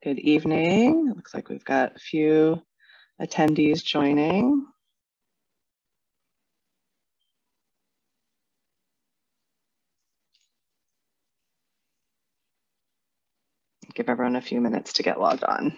Good evening. It looks like we've got a few attendees joining. Give everyone a few minutes to get logged on.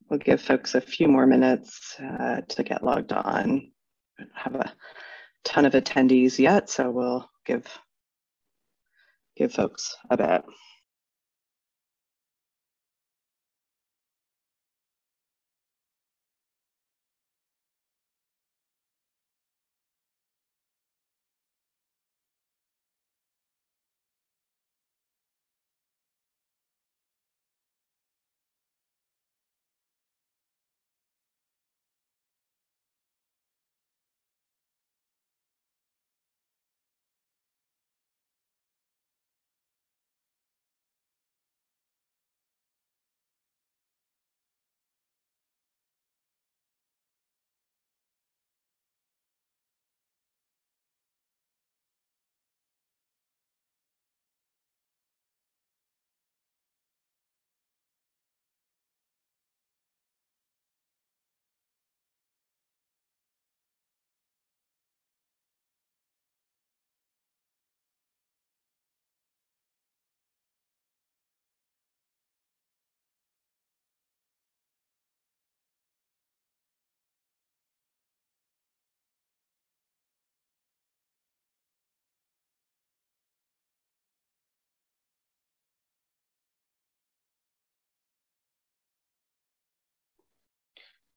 We'll give folks a few more minutes to get logged on. I don't have a ton of attendees yet, so we'll give folks a bit.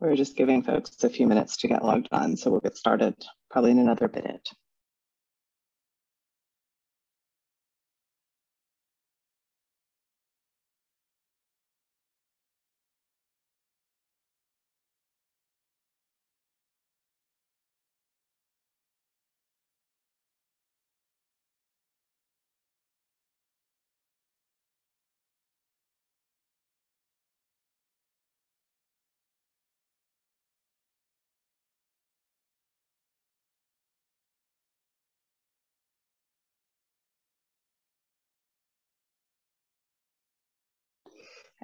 We're just giving folks a few minutes to get logged on, so we'll get started probably in another minute.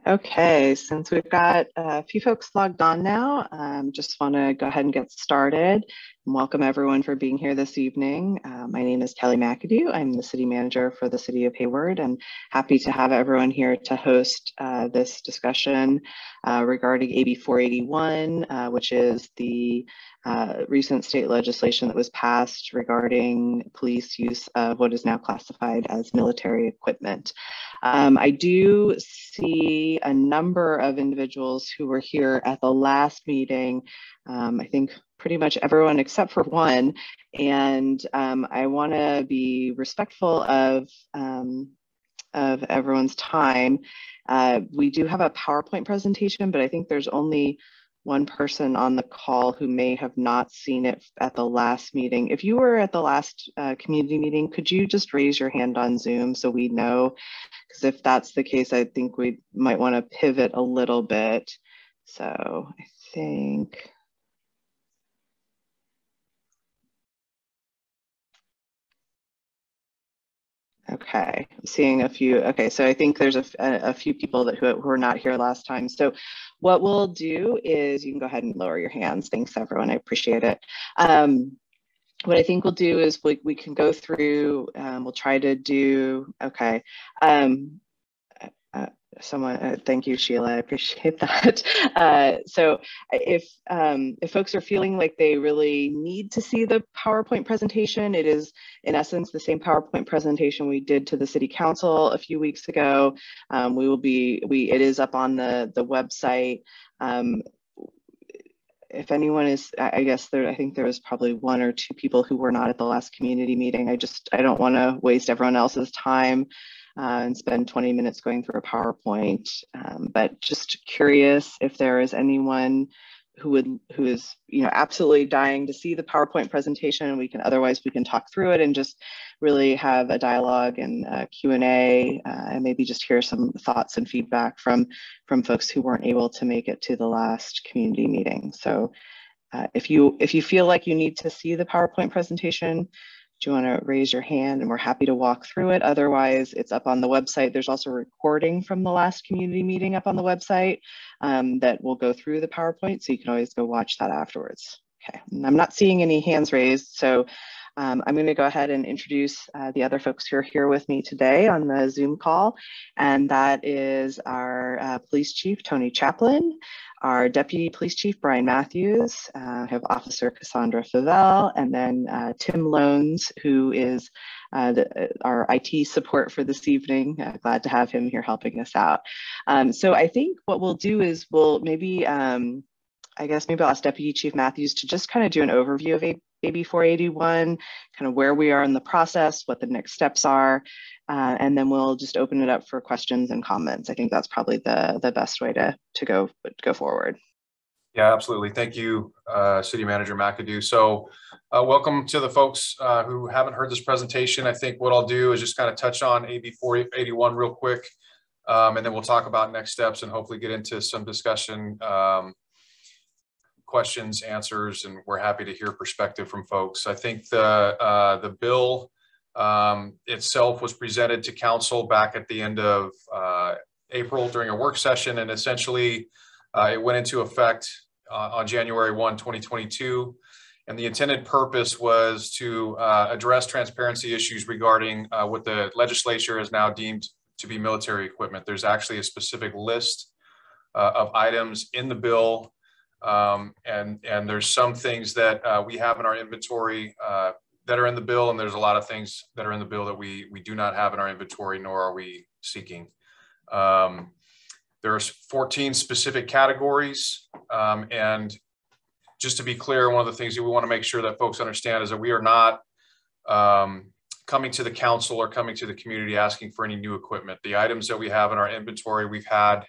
Okay, since we've got a few folks logged on now, just want to go ahead and get started. Welcome everyone for being here this evening. My name is Kelly McAdoo. I'm the city manager for the city of Hayward, and happy to have everyone here to host this discussion regarding AB 481, which is the recent state legislation that was passed regarding police use of what is now classified as military equipment. I do see a number of individuals who were here at the last meeting. I think pretty much everyone except for one. And I want to be respectful of everyone's time. We do have a PowerPoint presentation, but I think there's only one person on the call who may have not seen it at the last meeting. If you were at the last community meeting, could you just raise your hand on Zoom so we know? Because if that's the case, I think we might want to pivot a little bit. So I think... Okay, I'm seeing a few. Okay, so I think there's a few people that who were not here last time. So what we'll do is you can go ahead and lower your hands. Thanks, everyone. I appreciate it. What I think we'll do is we can go through, we'll try to do, okay. Thank you, Sheila. I appreciate that. So if folks are feeling like they really need to see the PowerPoint presentation, it is in essence the same PowerPoint presentation we did to the City Council a few weeks ago. It is up on the website. If anyone is, I guess I think there was probably one or two people who were not at the last community meeting. I don't want to waste everyone else's time and spend 20 minutes going through a PowerPoint. But just curious if there is anyone who is absolutely dying to see the PowerPoint presentation, and we can talk through it and just really have a dialogue and Q&A, and maybe just hear some thoughts and feedback from folks who weren't able to make it to the last community meeting. So if you feel like you need to see the PowerPoint presentation, do you want to raise your hand and we're happy to walk through it? Otherwise, it's up on the website. There's also a recording from the last community meeting up on the website that will go through the PowerPoint, so you can always go watch that afterwards. Okay, and I'm not seeing any hands raised, so I'm going to go ahead and introduce the other folks who are here with me today on the Zoom call, and that is our Police Chief, Tony Chaplin, our Deputy Police Chief, Brian Matthews, have Officer Cassandra Favell, and then Tim Loans, who is our IT support for this evening. Glad to have him here helping us out. So I think what we'll do is we'll maybe, I guess maybe I'll ask Deputy Chief Matthews to just kind of do an overview of AB 481, kind of where we are in the process, what the next steps are, and then we'll just open it up for questions and comments. I think that's probably the best way to go forward. Yeah, absolutely. Thank you, City Manager McAdoo. So welcome to the folks who haven't heard this presentation. I think what I'll do is just kind of touch on AB 481 real quick, and then we'll talk about next steps and hopefully get into some discussion, questions, answers, and we're happy to hear perspective from folks. I think the bill itself was presented to council back at the end of April during a work session, and essentially it went into effect on January 1, 2022. And the intended purpose was to address transparency issues regarding what the legislature has now deemed to be military equipment. There's actually a specific list of items in the bill, and there's some things that we have in our inventory that are in the bill, and there's a lot of things that are in the bill that we do not have in our inventory, nor are we seeking. There's 14 specific categories, and just to be clear, one of the things that we want to make sure that folks understand is that we are not coming to the council or coming to the community asking for any new equipment. The items that we have in our inventory, we've had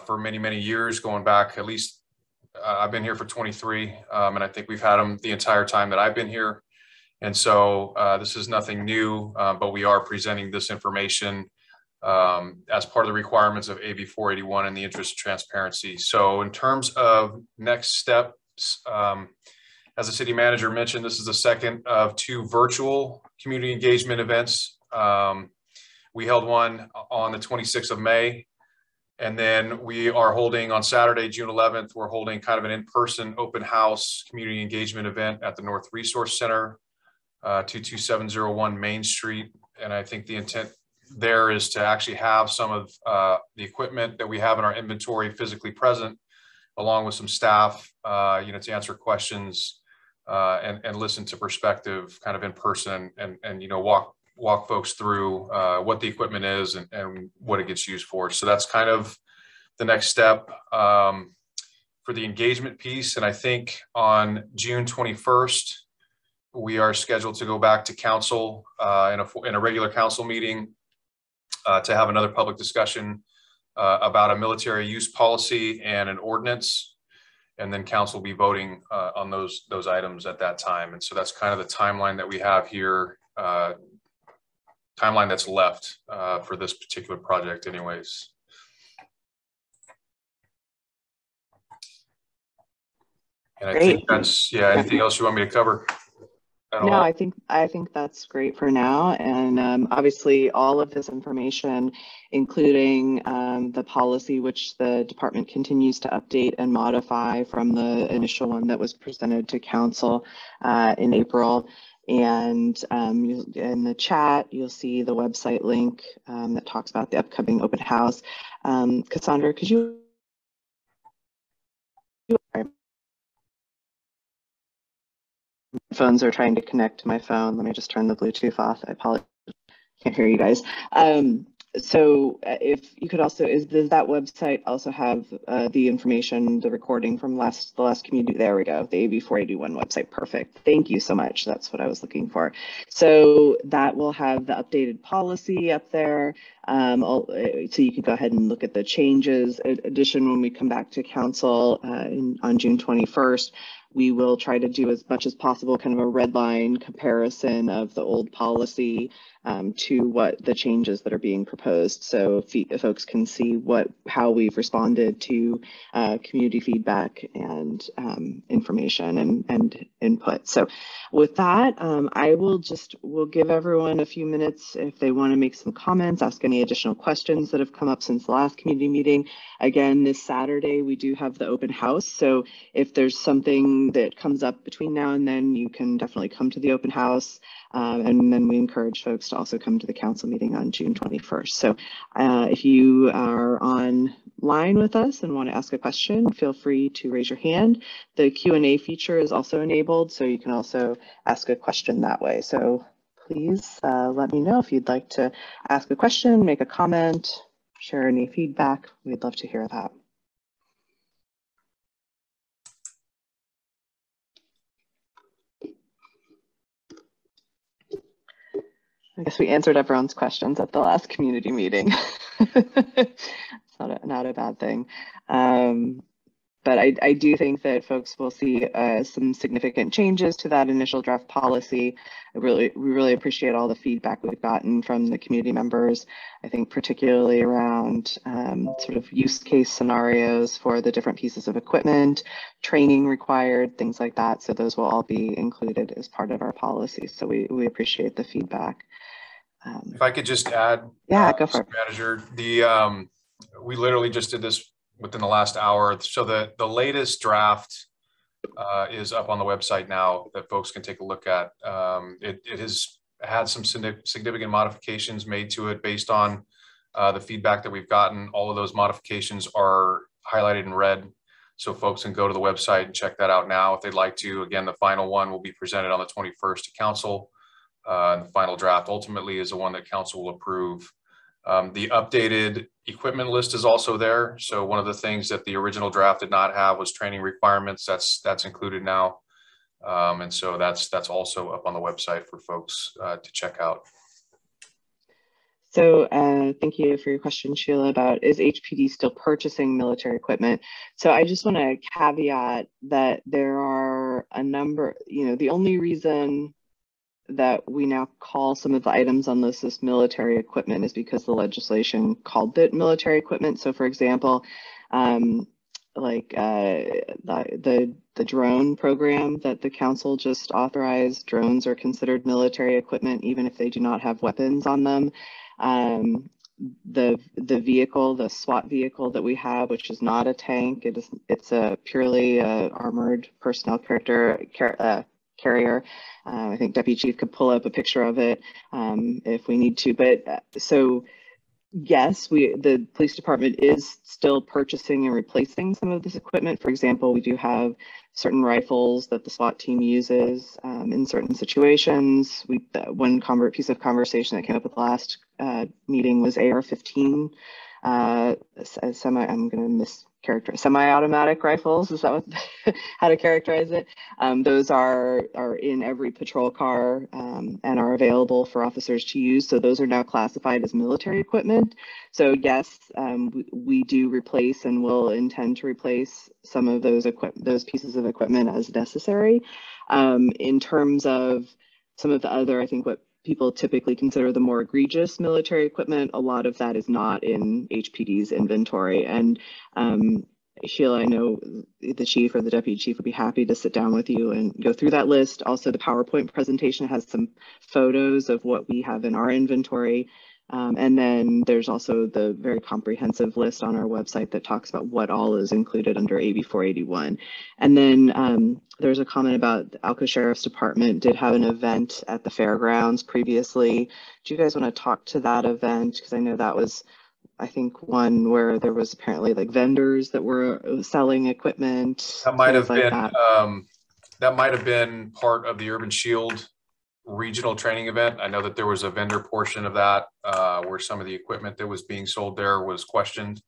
for many, many years, going back at least, I've been here for 23, and I think we've had them the entire time that I've been here. And so this is nothing new, but we are presenting this information as part of the requirements of AB 481 in the interest of transparency. So in terms of next steps, as the city manager mentioned, this is the second of 2 virtual community engagement events. We held one on the 26th of May, And then we are holding on Saturday, June 11th, we're holding kind of an in-person open house community engagement event at the North Resource Center, 22701 Main Street. And I think the intent there is to actually have some of the equipment that we have in our inventory physically present, along with some staff, to answer questions and listen to perspective kind of in person and walk folks through what the equipment is and what it gets used for. So that's kind of the next step for the engagement piece. And I think on June 21st, we are scheduled to go back to council in a regular council meeting to have another public discussion about a military use policy and an ordinance. And then council will be voting on those items at that time. And so that's kind of the timeline that we have here, timeline that's left for this particular project anyways. And I think that's, anything else you want me to cover? No, I think that's great for now. And obviously all of this information, including the policy, which the department continues to update and modify from the initial one that was presented to council in April. And in the chat, you'll see the website link that talks about the upcoming open house. Cassandra, could you? Phones are trying to connect to my phone. Let me just turn the Bluetooth off. I apologize. Can't hear you guys. So if you could also, does that website also have the information, the recording from the last community? There we go, the AB 481 website. Perfect. Thank you so much. That's what I was looking for. So that will have the updated policy up there. So you could go ahead and look at the changes. In addition, when we come back to council on June 21st, we will try to do as much as possible kind of a red line comparison of the old policy to what the changes that are being proposed. So folks can see how we've responded to community feedback and information and input. So with that, we'll give everyone a few minutes if they want to make some comments, ask any additional questions that have come up since the last community meeting. Again, this Saturday, we do have the open house. So if there's something that comes up between now and then, you can definitely come to the open house. And then we encourage folks to also come to the council meeting on June 21st. So if you are online with us and want to ask a question, feel free to raise your hand. The Q&A feature is also enabled, so you can also ask a question that way. So please let me know if you'd like to ask a question, make a comment, share any feedback. We'd love to hear that. I guess we answered everyone's questions at the last community meeting. It's not a bad thing. But I do think that folks will see some significant changes to that initial draft policy. We really appreciate all the feedback we've gotten from the community members. I think particularly around sort of use case scenarios for the different pieces of equipment, training required, things like that. So those will all be included as part of our policy. So we appreciate the feedback. If I could just add, go for it. Manager, we literally just did this within the last hour. So the latest draft is up on the website now that folks can take a look at. It has had some significant modifications made to it based on the feedback that we've gotten. All of those modifications are highlighted in red, so folks can go to the website and check that out now if they'd like to. Again, the final one will be presented on the 21st to council. The final draft ultimately is the one that council will approve. The updated equipment list is also there. So one of the things that the original draft did not have was training requirements. That's included now. And so that's also up on the website for folks to check out. So thank you for your question, Sheila, about is HPD still purchasing military equipment? So I just want to caveat that there are a number, the only reason that we now call some of the items on this as military equipment is because the legislation called it military equipment. So for example, the drone program that the council just authorized, drones are considered military equipment even if they do not have weapons on them. the vehicle, the SWAT vehicle that we have, which is not a tank. It's a purely armored personnel carrier. I think Deputy Chief could pull up a picture of it if we need to. But so yes, the police department is still purchasing and replacing some of this equipment. For example, we do have certain rifles that the SWAT team uses in certain situations. One piece of conversation that came up at the last meeting was AR-15, I'm going to mischaracterize, semi-automatic rifles. Is that what, how to characterize it? Those are in every patrol car and are available for officers to use. So those are now classified as military equipment. So yes, we do replace and will intend to replace some of those pieces of equipment as necessary. In terms of some of the other, I think what people typically consider the more egregious military equipment, a lot of that is not in HPD's inventory. And Sheila, I know the chief or the deputy chief would be happy to sit down with you and go through that list. Also, the PowerPoint presentation has some photos of what we have in our inventory. And then there's also the very comprehensive list on our website that talks about what all is included under AB 481. And then there's a comment about the Alco Sheriff's Department did have an event at the fairgrounds previously. Do you guys want to talk to that event? Because I know that was, I think, one where there was apparently like vendors that were selling equipment. That might have been that might have been part of the Urban Shield regional training event. I know that there was a vendor portion of that where some of the equipment that was being sold there was questioned.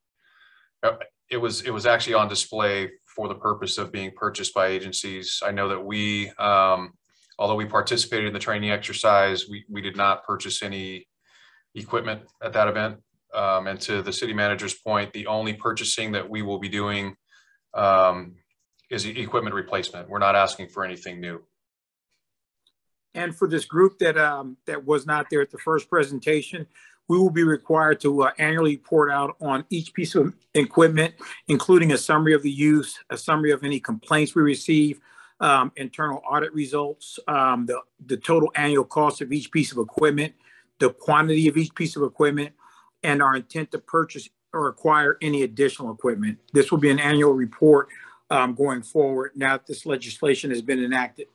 It was actually on display for the purpose of being purchased by agencies. I know that we, although we participated in the training exercise, we did not purchase any equipment at that event. And to the city manager's point, the only purchasing that we will be doing is equipment replacement. We're not asking for anything new. And for this group that that was not there at the first presentation, we will be required to annually report out on each piece of equipment, including a summary of the use, a summary of any complaints we receive, internal audit results, the total annual cost of each piece of equipment, the quantity of each piece of equipment, and our intent to purchase or acquire any additional equipment. This will be an annual report going forward now that this legislation has been enacted.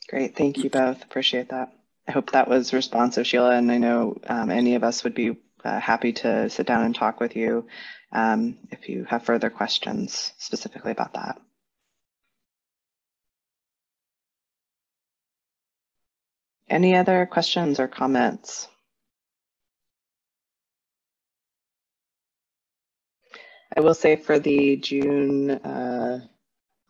Great, thank you both. Appreciate that. I hope that was responsive, Sheila, and I know any of us would be happy to sit down and talk with you if you have further questions specifically about that. Any other questions or comments? I will say for the June, I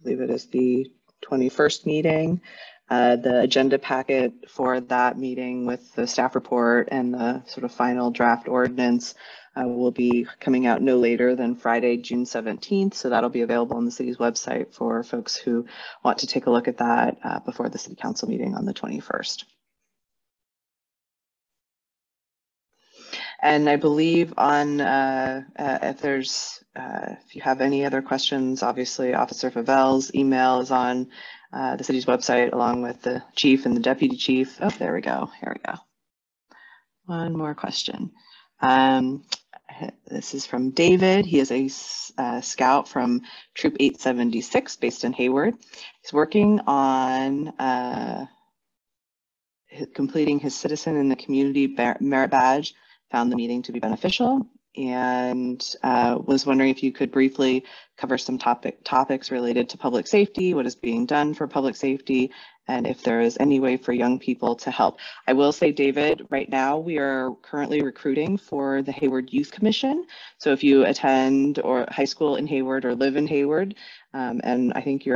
believe it is the 21st meeting, the agenda packet for that meeting with the staff report and the sort of final draft ordinance will be coming out no later than Friday, June 17th. So that'll be available on the city's website for folks who want to take a look at that before the city council meeting on the 21st. And I believe on if you have any other questions, obviously Officer Favel's email is on the city's website along with the chief and the deputy chief. Oh, there we go. Here we go. One more question. This is from David. He is a scout from Troop 876 based in Hayward. He's working on completing his Citizen in the Community Merit Badge. Found the meeting to be beneficial and was wondering if you could briefly cover some topics related to public safety, what is being done for public safety, and if there is any way for young people to help. I will say, David, right now we are currently recruiting for the Hayward Youth Commission. So if you attend high school in Hayward or live in Hayward, and I think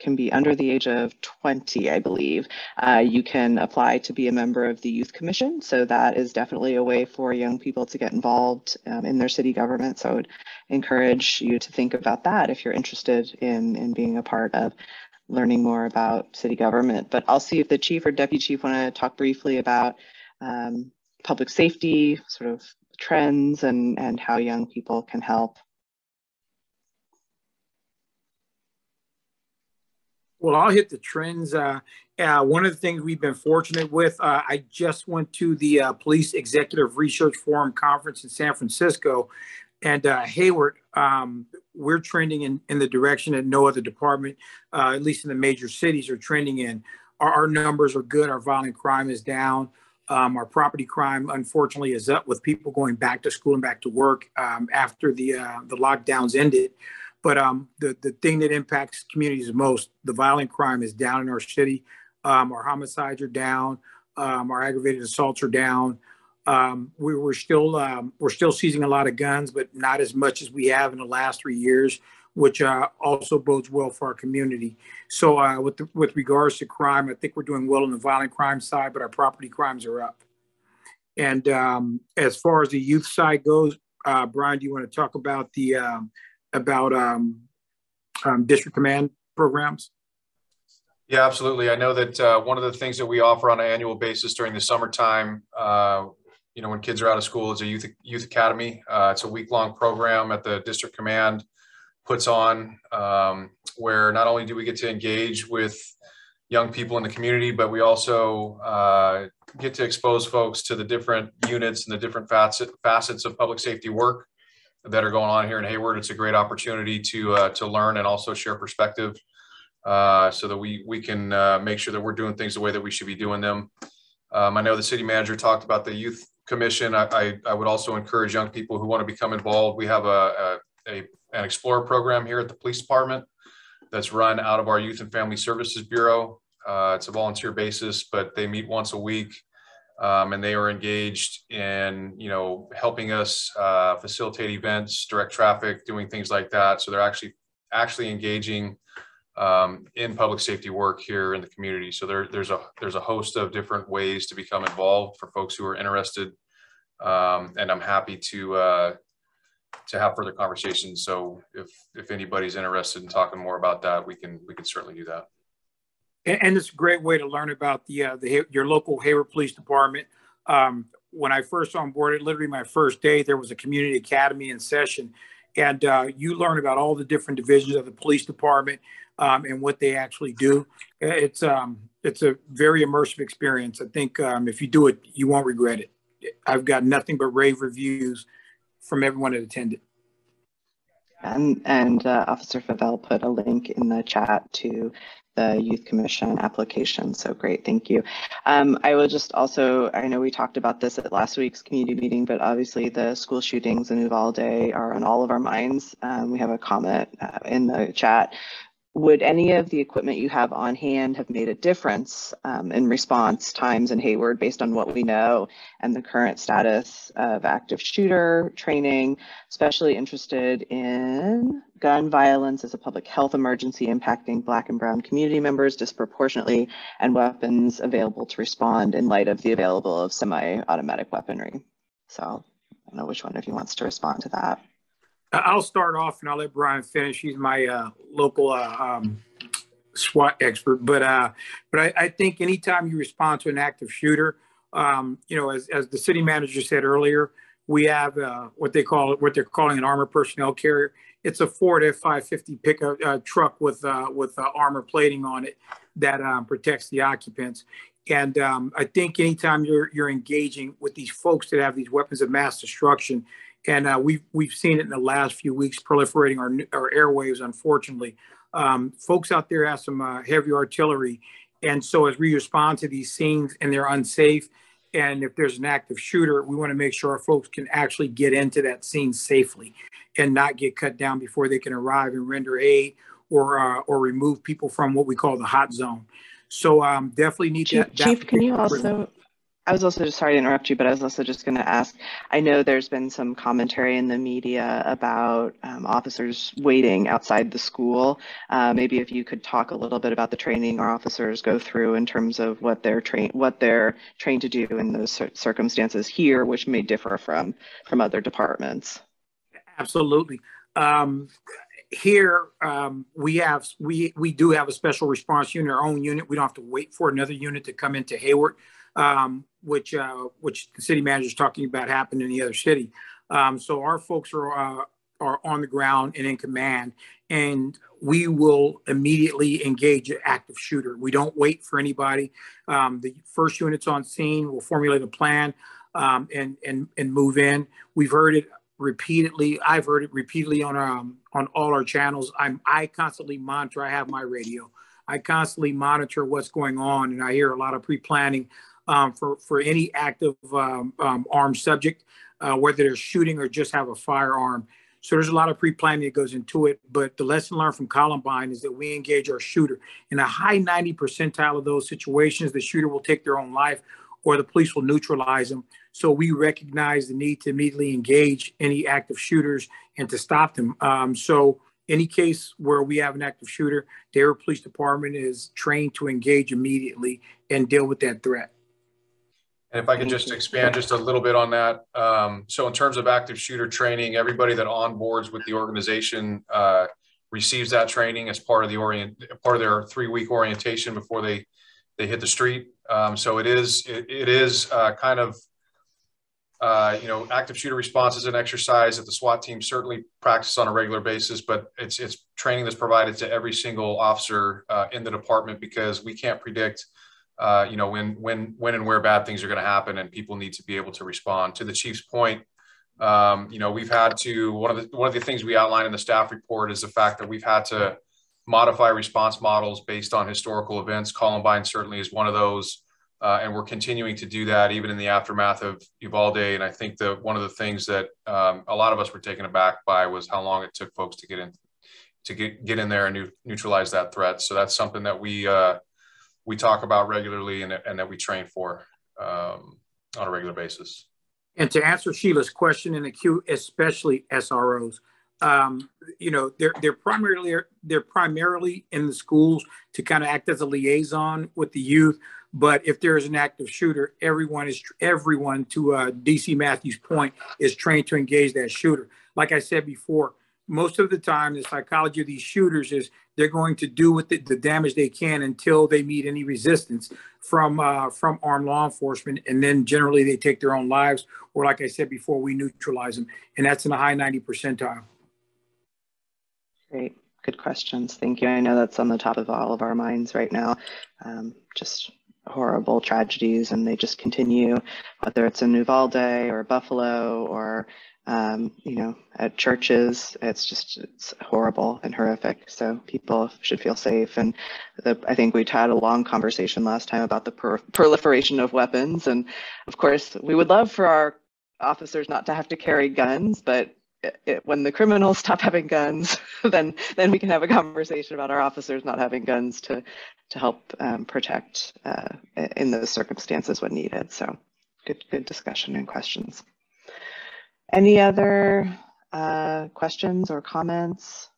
can be under the age of 20, I believe, you can apply to be a member of the Youth Commission. So that is definitely a way for young people to get involved in their city government. So I would encourage you to think about that if you're interested in being a part of learning more about city government. But I'll see if the chief or deputy chief want to talk briefly about public safety, sort of trends and how young people can help. Well, I'll hit the trends. One of the things we've been fortunate with, I just went to the Police Executive Research Forum Conference in San Francisco, and Hayward, we're trending in the direction that no other department, at least in the major cities, are trending in. Our numbers are good. Our violent crime is down. Our property crime, unfortunately, is up with people going back to school and back to work after the lockdowns ended. But the thing that impacts communities the most, the violent crime is down in our city. Our homicides are down. Our aggravated assaults are down. We're still seizing a lot of guns, but not as much as we have in the last 3 years, which also bodes well for our community. So with regards to crime, I think we're doing well on the violent crime side, but our property crimes are up. And as far as the youth side goes, Brian, do you want to talk about the district command programs? Yeah, absolutely. I know that one of the things that we offer on an annual basis during the summertime, when kids are out of school, is a youth academy. It's a week-long program at the district command puts on, where not only do we get to engage with young people in the community, but we also get to expose folks to the different units and the different facets of public safety work that are going on here in Hayward. It's a great opportunity to learn and also share perspective, so that we can make sure that we're doing things the way that we should be doing them. I know the city manager talked about the youth commission. I would also encourage young people who want to become involved. We have an Explorer program here at the police department that's run out of our Youth and Family Services Bureau. It's a volunteer basis, but they meet once a week. And they are engaged in, helping us facilitate events, direct traffic, doing things like that. So they're actually engaging in public safety work here in the community. So there's a host of different ways to become involved for folks who are interested. And I'm happy to have further conversations. So if anybody's interested in talking more about that, we can certainly do that. And it's a great way to learn about your local Hayward Police Department. When I first onboarded, literally my first day, there was a community academy in session, and you learn about all the different divisions of the police department and what they actually do. It's a very immersive experience. I think if you do it, you won't regret it. I've got nothing but rave reviews from everyone that attended. And Officer Favell put a link in the chat to the Youth Commission application. So great, thank you. I will just also, I know we talked about this at last week's community meeting, but obviously the school shootings in Uvalde are on all of our minds. We have a comment in the chat. Would any of the equipment you have on hand have made a difference in response times in Hayward based on what we know and the current status of active shooter training? Especially interested in gun violence as a public health emergency impacting Black and Brown community members disproportionately, and weapons available to respond in light of the available of semi-automatic weaponry. So I don't know which one of you wants to respond to that. I'll start off and I'll let Brian finish. He's my local SWAT expert. But I think anytime you respond to an active shooter, as the city manager said earlier, we have what they're calling an armored personnel carrier. It's a Ford F-550 pickup truck with armor plating on it that protects the occupants. And I think anytime you're engaging with these folks that have these weapons of mass destruction, and we've seen it in the last few weeks proliferating our airwaves, unfortunately. Folks out there have some heavy artillery. And so as we respond to these scenes and they're unsafe, and if there's an active shooter, we want to make sure our folks can actually get into that scene safely and not get cut down before they can arrive and render aid or remove people from what we call the hot zone. So definitely need that. Chief, can you also... I was also just, sorry to interrupt you, but I was also just going to ask, I know there's been some commentary in the media about officers waiting outside the school. Maybe if you could talk a little bit about the training our officers go through in terms of what they're trained to do in those circumstances here, which may differ from other departments. Absolutely. Here, we do have a special response unit, our own unit. We don't have to wait for another unit to come into Hayward. Which the city manager is talking about happened in the other city. So our folks are on the ground and in command, and we will immediately engage an active shooter. We don't wait for anybody. The first units on scene will formulate a plan and move in. We've heard it repeatedly. I've heard it repeatedly on all our channels. I constantly monitor. I have my radio. I constantly monitor what's going on, and I hear a lot of pre-planning for any active armed subject, whether they're shooting or just have a firearm. So there's a lot of pre-planning that goes into it. But the lesson learned from Columbine is that we engage our shooter. In a high 90 percentile of those situations, the shooter will take their own life or the police will neutralize them. So we recognize the need to immediately engage any active shooters and to stop them. So any case where we have an active shooter, the Hayward Police Department is trained to engage immediately and deal with that threat. And if I could just expand just a little bit on that. So in terms of active shooter training, everybody that onboards with the organization receives that training as part of their 3-week orientation before they hit the street. So it is kind of, active shooter response is an exercise that the SWAT team certainly practice on a regular basis, but it's training that's provided to every single officer in the department, because we can't predict when and where bad things are going to happen, and people need to be able to respond. To the chief's point, we've had to, one of the things we outline in the staff report is the fact that we've had to modify response models based on historical events. Columbine certainly is one of those, and we're continuing to do that even in the aftermath of Uvalde. And I think that one of the things that a lot of us were taken aback by was how long it took folks to get in there and neutralize that threat. So that's something that we talk about regularly and that we train for on a regular basis. And to answer Sheila's question in the queue, especially SROs, they're primarily in the schools to kind of act as a liaison with the youth. But if there is an active shooter, everyone, to DC Matthews' point, is trained to engage that shooter. Like I said before, most of the time, the psychology of these shooters is they're going to do with the damage they can until they meet any resistance from armed law enforcement. And then generally they take their own lives, or like I said before, we neutralize them. And that's in the high 90 percentile. Great. Good questions. Thank you. I know that's on the top of all of our minds right now. Just horrible tragedies, and they just continue, whether it's in Uvalde or Buffalo or at churches. It's horrible and horrific. So people should feel safe. And I think we had a long conversation last time about the proliferation of weapons. And of course, we would love for our officers not to have to carry guns, but when the criminals stop having guns, then we can have a conversation about our officers not having guns to help protect in those circumstances when needed. So good discussion and questions. Any other questions or comments?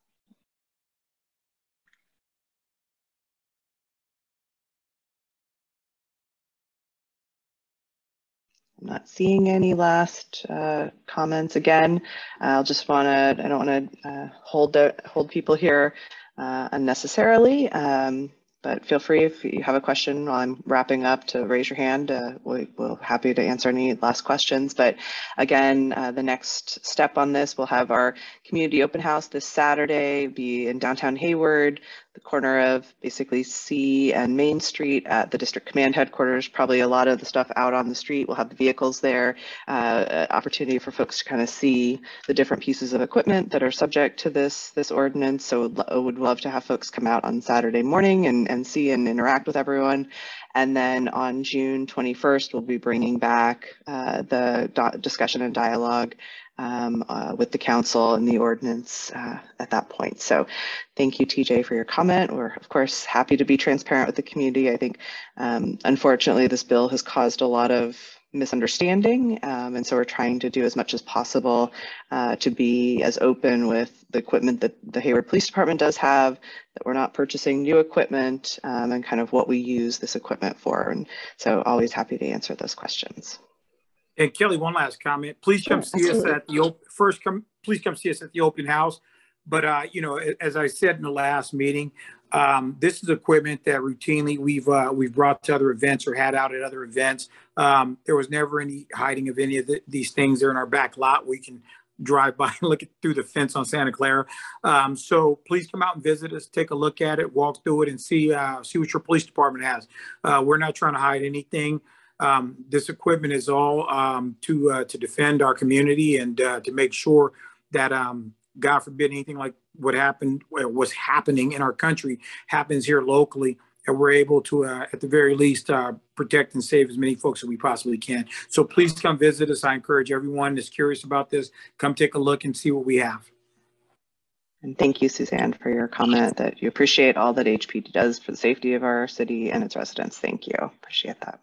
I'm not seeing any last comments. Again, I don't want to hold people here unnecessarily. But feel free, if you have a question while I'm wrapping up, to raise your hand. We're happy to answer any last questions. But again, the next step on this, we'll have our community open house this Saturday, be in downtown Hayward, the corner of basically C and Main Street at the district command headquarters. Probably a lot of the stuff out on the street. We'll have the vehicles there, opportunity for folks to kind of see the different pieces of equipment that are subject to this ordinance. So would love to have folks come out on Saturday morning and see and interact with everyone. And then on June 21st, we'll be bringing back the discussion and dialogue with the council and the ordinance at that point. So thank you, TJ, for your comment. We're, of course, happy to be transparent with the community. I think, unfortunately, this bill has caused a lot of misunderstanding. And so we're trying to do as much as possible to be as open with the equipment that the Hayward Police Department does have, that we're not purchasing new equipment, and kind of what we use this equipment for. And so always happy to answer those questions. And Kelly, one last comment. Please come see us at the please come see us at the open house. But as I said in the last meeting, this is equipment that routinely we've brought to other events or had out at other events. There was never any hiding of any of these things. They're in our back lot. We can drive by and look through the fence on Santa Clara. So please come out and visit us, take a look at it, walk through it, and see what your police department has. We're not trying to hide anything. This equipment is all to defend our community and to make sure that, God forbid, anything like what's happening in our country happens here locally, and we're able to, at the very least, protect and save as many folks as we possibly can. So please come visit us. I encourage everyone that's curious about this, come take a look and see what we have. And thank you, Suzanne, for your comment that you appreciate all that HPD does for the safety of our city and its residents. Thank you. Appreciate that.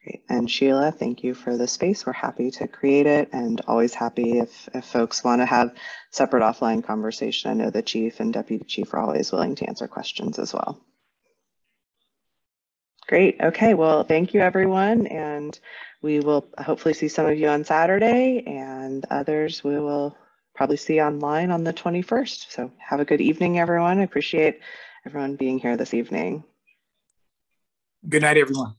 Great. And Sheila, thank you for the space. We're happy to create it, and always happy if folks want to have separate offline conversation. I know the chief and deputy chief are always willing to answer questions as well. Great. Okay. Well, thank you, everyone. And we will hopefully see some of you on Saturday, and others we will probably see online on the 21st. So have a good evening, everyone. I appreciate everyone being here this evening. Good night, everyone.